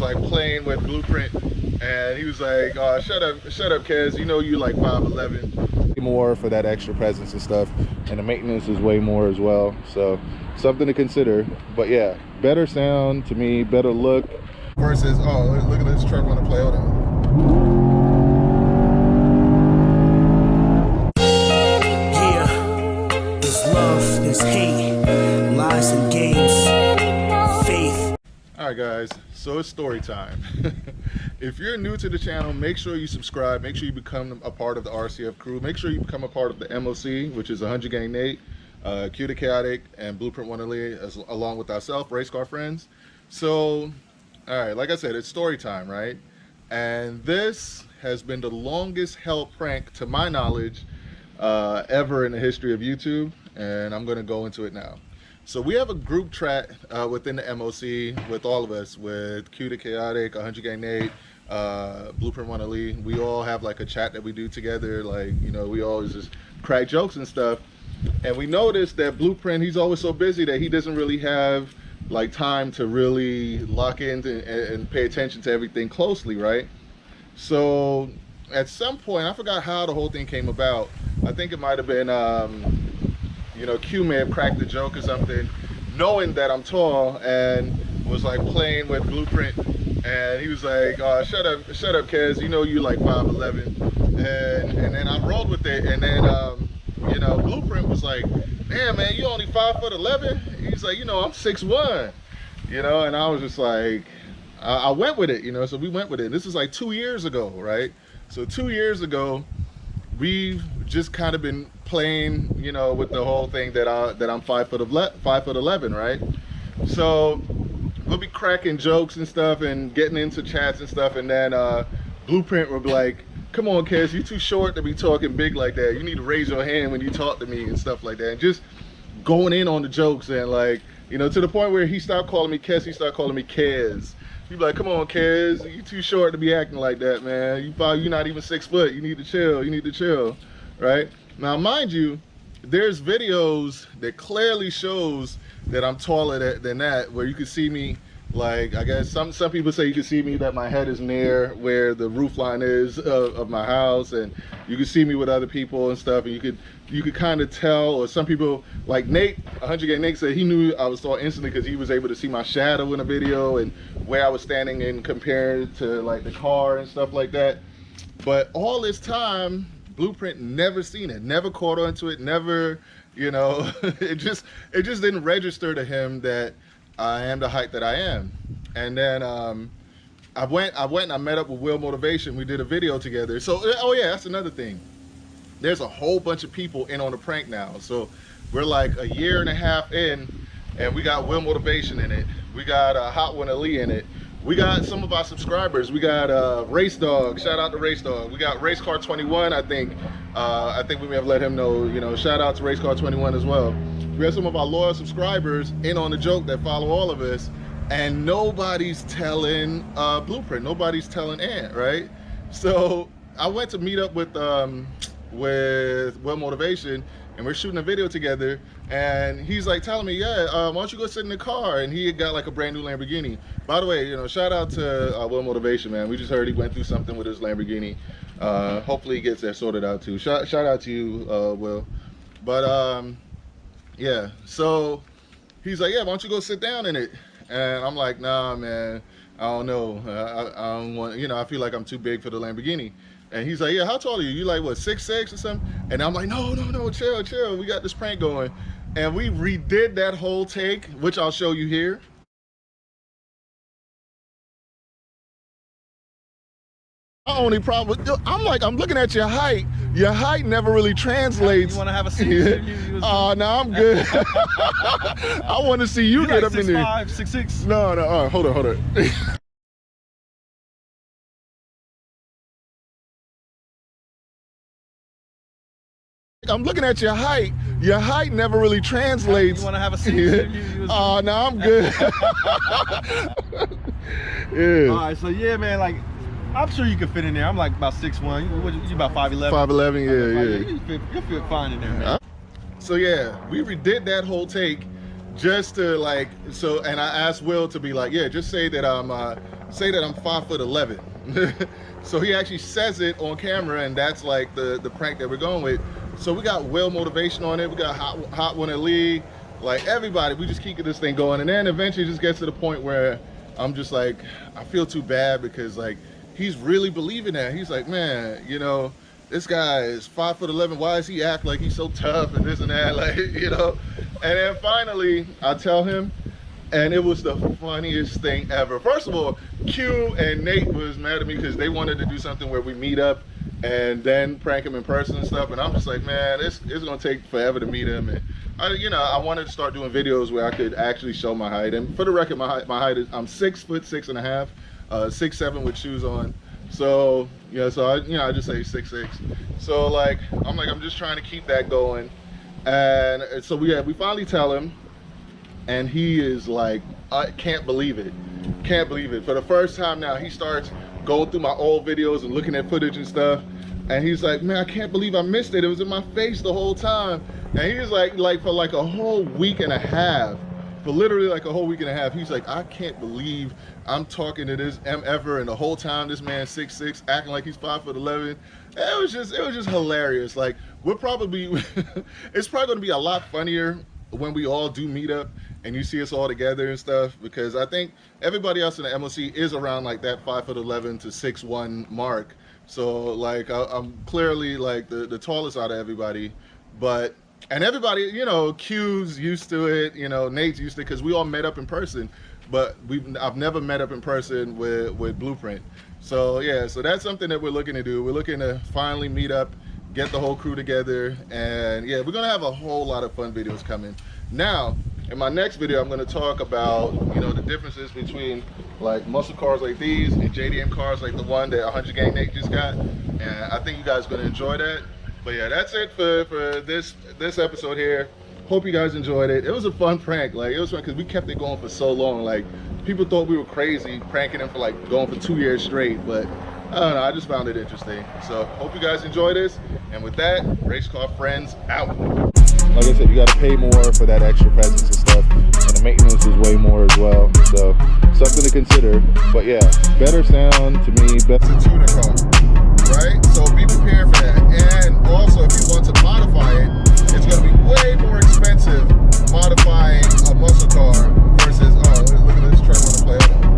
like playing with Blueprint, and he was like, shut up, Kez, you know you like 5'11". More for that extra presence and stuff, and the maintenance is way more as well, so something to consider. But yeah, better sound to me, better look versus, oh, look at this truck on the play. Hold on. Yeah, there's love, there's hate, lies and games, faith. All right guys, so it's story time. If you're new to the channel, make sure you subscribe, make sure you become a part of the RCF crew, make sure you become a part of the MOC, which is 100 Gang Nate, Q the Chaotic, and Blueprint 1 along with ourselves, Race Car Friends. So, all right, like I said, it's story time, right? And this has been the longest held prank, to my knowledge, ever in the history of YouTube, and I'm gonna go into it now. So we have a group chat within the MOC with all of us, with Q the Chaotic, 100 Gang Nate, Blueprint 1 we all have like a chat that we do together, like, you know, we always just crack jokes and stuff. And we noticed that Blueprint, he's always so busy that he doesn't really have like time to really lock in and pay attention to everything closely, right? So at some point, I forgot how the whole thing came about. I think it might have been, you know, Q may have cracked the joke or something, knowing that I'm tall, and was like playing with Blueprint, and he was like, shut up, Kez, you know you like 5'11". And then I rolled with it, and then you know, Blueprint was like, damn man, you only 5'11". He's like, you know, I'm 6'1", you know, and I was just like, I went with it, you know, so we went with it. This is like 2 years ago, right? So 2 years ago, we've just kind of been playing, you know, with the whole thing that I'm 5'11", right? So we'll be cracking jokes and stuff and getting into chats and stuff, and then Blueprint will be like, come on Kez, you too short to be talking big like that, you need to raise your hand when you talk to me and stuff like that, and just going in on the jokes, and like, you know, to the point where he stopped calling me Kez, he started calling me Kez. He'd be like, come on Kez, you too short to be acting like that, man, you're not even 6 foot, you need to chill, right? Now mind you, there's videos that clearly shows that I'm taller than that, where you can see me, like, I guess some people say you can see me that my head is near where the roof line is of my house, and you can see me with other people and stuff, and you could kind of tell. Or some people, like Nate, 100 Gang Nate, said he knew I was tall instantly because he was able to see my shadow in a video and where I was standing and compared to like the car and stuff like that. But all this time, Blueprint never seen it, never caught on to it, never, you know, it just didn't register to him that I am the height that I am. And then I went and I met up with Will Motivation. We did a video together. So, oh yeah, that's another thing. There's a whole bunch of people in on the prank now. So we're like a year and a half in, and we got Will Motivation in it. We got Hot One Ali in it. We got some of our subscribers. We got Race Dog. Shout out to Race Dog. We got Race Car 21. I think we may have let him know. You know, shout out to Race Car 21 as well. We have some of our loyal subscribers in on the joke that follow all of us, and nobody's telling Blueprint. Nobody's telling Ant, right? So I went to meet up with Will Motivation, and we're shooting a video together, and he's like telling me, yeah, why don't you go sit in the car? And he had got like a brand new Lamborghini. By the way, you know, shout out to Will Motivation, man. We just heard he went through something with his Lamborghini. Hopefully he gets that sorted out too. Shout out to you, Will. But yeah, so he's like, yeah, why don't you go sit down in it? And I'm like, nah, man, I don't know. I don't want, you know, I feel like I'm too big for the Lamborghini. And he's like, yeah, how tall are you? You like, what, 6'6" or something? And I'm like, no, chill. We got this prank going. And we redid that whole take, which I'll show you here. My only problem, I'm looking at your height. Your height never really translates. You want to have a seat? Oh, no, I'm good. I want to see you get like up in there. 6'5", 6'6". No, hold on. I'm looking at your height. Your height never really translates. You want to have a seat? Oh, no, I'm good. Yeah. All right, so yeah, man, like, I'm sure you can fit in there. I'm like about 6'1". You about 5'11". 5'11", yeah. You'll fit fine in there, man. So yeah, we redid that whole take just to like, so, and I asked Will to be like, yeah, just say that I'm say that I'm 5'11". So he actually says it on camera, and that's like the prank that we're going with. So we got Will Motivation on it. We got Hot One and Lee, like everybody. We just keep this thing going, and then eventually it just gets to the point where I'm just like, I feel too bad because like he's really believing that. He's like, man, you know, this guy is 5'11". Why does he act like he's so tough and this and that, like, you know? And then finally I tell him, and it was the funniest thing ever. First of all, Q and Nate was mad at me because they wanted to do something where we meet up and then prank him in person and stuff. And I'm just like, man, it's gonna take forever to meet him. And I wanted to start doing videos where I could actually show my height. And for the record, my height is, I'm 6'6.5", 6'7" with shoes on. So yeah, so I just say 6'6". So like I'm just trying to keep that going. And so we finally tell him, and he is like, I can't believe it. Can't believe it. For the first time now, he starts going through my old videos and looking at footage and stuff. And he's like, man, I can't believe I missed it. It was in my face the whole time. And he was like for like a whole week and a half, for literally like a whole week and a half, he's like, I can't believe I'm talking to this MFer, and the whole time this man's 6'6", acting like he's 5'11". It was just hilarious. Like, we're probably, it's probably gonna be a lot funnier when we all do meet up and you see us all together and stuff, because I think everybody else in the MOC is around like that 5'11" to 6'1" mark. So like I'm clearly like the tallest out of everybody, but, and everybody, you know, Q's used to it, you know, Nate's used to it, because we all met up in person, but I've never met up in person with Blueprint. So yeah, so that's something that we're looking to do. We're looking to finally meet up, get the whole crew together, and yeah, we're gonna have a whole lot of fun videos coming. Now, in my next video, I'm gonna talk about, you know, the differences between like muscle cars like these and JDM cars like the one that 100 Gang Nate just got, and I think you guys are gonna enjoy that. But yeah, that's it for this episode here. Hope you guys enjoyed it. It was a fun prank. Like, it was fun because we kept it going for so long. Like, people thought we were crazy pranking them for like going for 2 years straight, but I don't know, I just found it interesting. So hope you guys enjoy this, and with that, Race Car Friends out. Like I said, you gotta pay more for that extra presence and stuff, and the maintenance is way more as well, so something to consider. But yeah, better sound to me, better tuner car, right? So be prepared for that. And also, if you want to modify it, it's gonna be way more expensive modifying a muscle car versus, oh, look at this truck on the play.